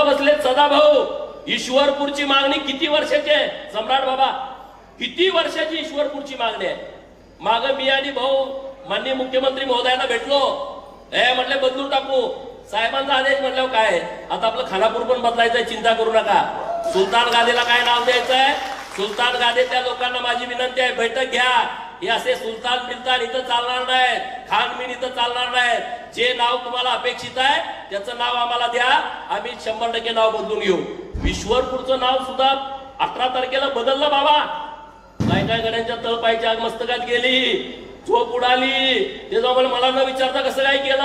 केव्हा बसले सदाभाऊ? ईश्वरपूरची मागणी किती वर्षाची आहे सम्राट बाबा? किती वर्षाची ईश्वरपूरची मागणी आहे? माग मी आणि भाऊ माननीय मुख्यमंत्री महोदयांना भेटलो. म्हटले बदलून टाकू. साहेबांचा आदेश म्हटल्यावर काय, आता आपलं खानापूर पण बदलायचंय, चिंता करू नका. सुलतान गादेला काय नाव द्यायचंय? सुलतान गादे. त्या लोकांना माझी विनंती आहे, बैठक घ्या. हे असे सुलतान बिलतान इथं चालणार नाहीत, खान मीन इथं चालणार नाहीत. जे नाव तुम्हाला अपेक्षित आहे त्याचं नाव आम्हाला द्या, आम्ही 100% नाव बदलून घेऊ. ईश्वरपूरचं नाव सुद्धा 18 तारखेला बदललं बाबा. काय काय गड्यांच्या तळपायच्या मस्तकात गेली, चोप उडाली. ते जाऊन मला न विचारता कसं काय केलं?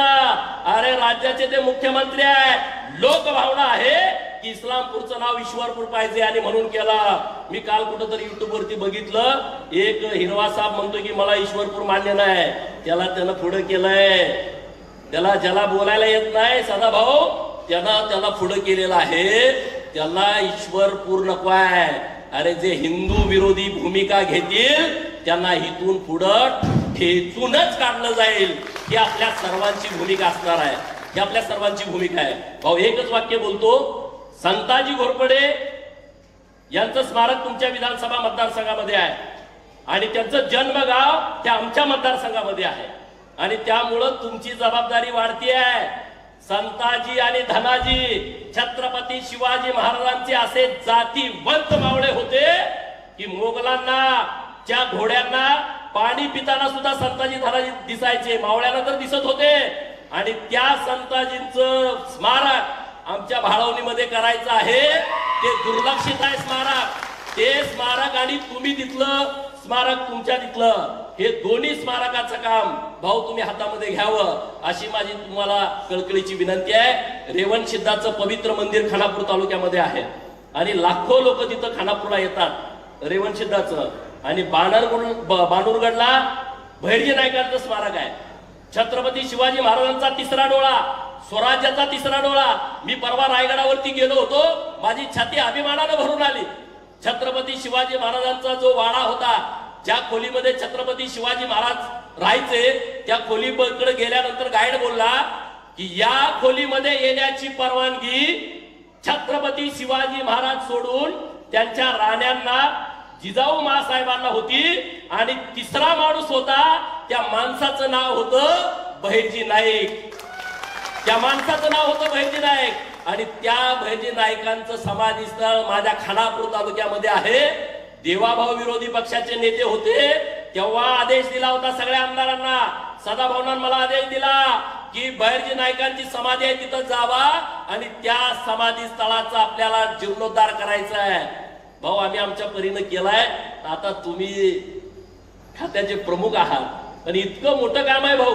अरे राज्याचे ते मुख्यमंत्री आहे, लोकभावना आहे की इस्लामपूरचं नाव ईश्वरपूर पाहिजे आणि म्हणून केला. मी काल कुठंतरी युट्यूब वरती बघितलं, एक हिरवा साहेब म्हणतो की मला ईश्वरपूर मान्य नाही. त्यानं पुढे केलंय. ज्याला बोलायला येत नाही सदाभाऊ, त्याला पुढे केलेलं आहे. त्याला ईश्वरपूर नको आहे. अरे जे हिंदू विरोधी भूमिका घेतील त्यांना इथून पुढं ठेचूनच काढलं जाईल. ही आपल्या सर्वांची भूमिका असणार आहे. ही आपल्या सर्वांची भूमिका आहे. भाऊ एकच वाक्य बोलतो, संताजी घोरपडे यांचं स्मारक तुमच्या विधानसभा मतदारसंघामध्ये आहे आणि त्यांचं जन्मगाव त्या आमच्या मतदारसंघामध्ये आहे आणि त्यामुळं तुमची जबाबदारी वाढती आहे. संताजी आणि धनाजी छत्रपती शिवाजी महाराजांचे असे जातीवंत मावळे होते की मोगलांना त्या घोड्यांना पाणी पिताना सुद्धा संताजी धनाजी दिसायचे, मावळ्यांना तर दिसत होते. आणि त्या संताजींचं स्मारक आमच्या भाळवणीमध्ये करायचं आहे. ते दुर्लक्षित आहे स्मारक. ते स्मारक आणि तुम्ही तिथलं स्मारक तुमच्या तिथलं, हे दोन्ही स्मारकाचं काम भाऊ तुम्ही हातामध्ये घ्यावं अशी माझी तुम्हाला कळकळीची विनंती आहे. रेवण सिद्धाचं पवित्र मंदिर खानापूर तालुक्यामध्ये आहे आणि लाखो लोक तिथं खानापूरला येतात रेवण सिद्धाचं. आणि बाणूरगडला भैरजी नायकांचं स्मारक आहे. छत्रपती शिवाजी महाराजांचा तिसरा डोळा, स्वराज्याचा तिसरा डोळा. मी परवा रायगडावरती गेलो होतो, माझी छाती अभिमानानं भरून आली. छत्रपती शिवाजी महाराजांचा जो वाडा होता, ज्या खोलीमध्ये छत्रपती शिवाजी महाराज राहायचे, त्या खोलीकडे गेल्यानंतर गाईड बोलला की या खोलीमध्ये येण्याची परवानगी छत्रपती शिवाजी महाराज सोडून त्यांच्या राण्यांना जिजाऊ मासाहेबांना होती. आणि तिसरा माणूस होता, त्या माणसाचं नाव होतं बहिर्जी नाईक. त्या माणसाचं नाव होतं बहिर्जी नाईक. आणि त्या बहिर्जी नाईकांचं समाधी स्थळ माझ्या खानापूर तालुक्यामध्ये आहे. देवाभाऊ विरोधी पक्षाचे नेते होते तेव्हा आदेश दिला होता सगळ्या आमदारांना. सदाभाऊंना मला आदेश दिला की बहिर्जी नाईकांची समाधी आहे तिथं जावा आणि त्या समाधी स्थळाचा आपल्याला जीर्णोद्धार करायचा आहे. भाऊ आम्ही आमच्या परीनं केलाय. आता तुम्ही खात्याचे प्रमुख आहात आणि इतकं मोठं काम आहे भाऊ.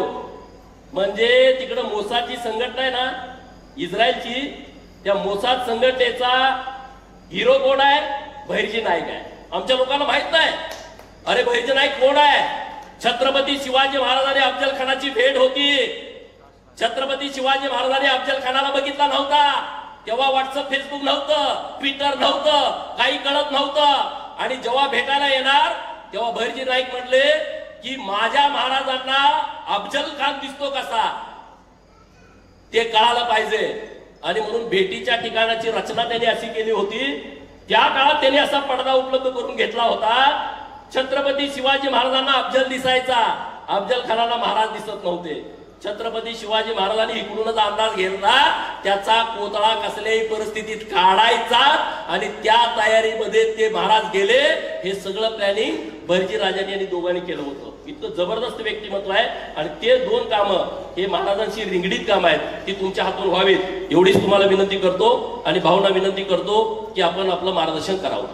म्हणजे तिकडं मोसादची संघटना आहे ना इस्रायलची, त्या मोसाद संघटनेचा हिरो कोण आहे? बहिर्जी नाईक आहे. आमच्या लोकांना माहित नाही. अरे बहिर्जी नाईक कोण आहे? छत्रपती शिवाजी महाराजांनी अफजल खानाची भेट होती. छत्रपती शिवाजी महाराजांनी अफजल खानाला बघितला नव्हता तेव्हा व्हॉट्सअप फेसबुक नव्हतं, ट्विटर नव्हतं, काही कळत नव्हतं. आणि जेव्हा भेटायला येणार तेव्हा बहिर्जी नाईक म्हटले की माझ्या महाराजांना अफजल खान दिसतो कसा ते कळायला पाहिजे. आणि म्हणून भेटीच्या ठिकाणाची रचना त्यांनी अशी केली होती. त्या काळात त्यांनी असा पडदा उपलब्ध करून घेतला होता. छत्रपती शिवाजी महाराजांना अफजल दिसायचा, अफजल खानाला महाराज दिसत नव्हते. छत्रपती शिवाजी महाराजांनी इकडूनच अंदाज घेतला त्याचा कोतळा कसल्याही परिस्थितीत काढायचा आणि त्या तयारीमध्ये ते महाराज गेले. हे सगळं प्लॅनिंग बहिर्जी राजांनी आणि दोघांनी केलं होतं. इतकं जबरदस्त व्यक्तिमत्व आहे आणि ते दोन कामं हे महाराजांशी रिंगडीत काम आहेत, ती तुमच्या हातून व्हावीत एवढीच तुम्हाला विनंती करतो आणि भावना विनंती करतो की आपण आपलं मार्गदर्शन करावं.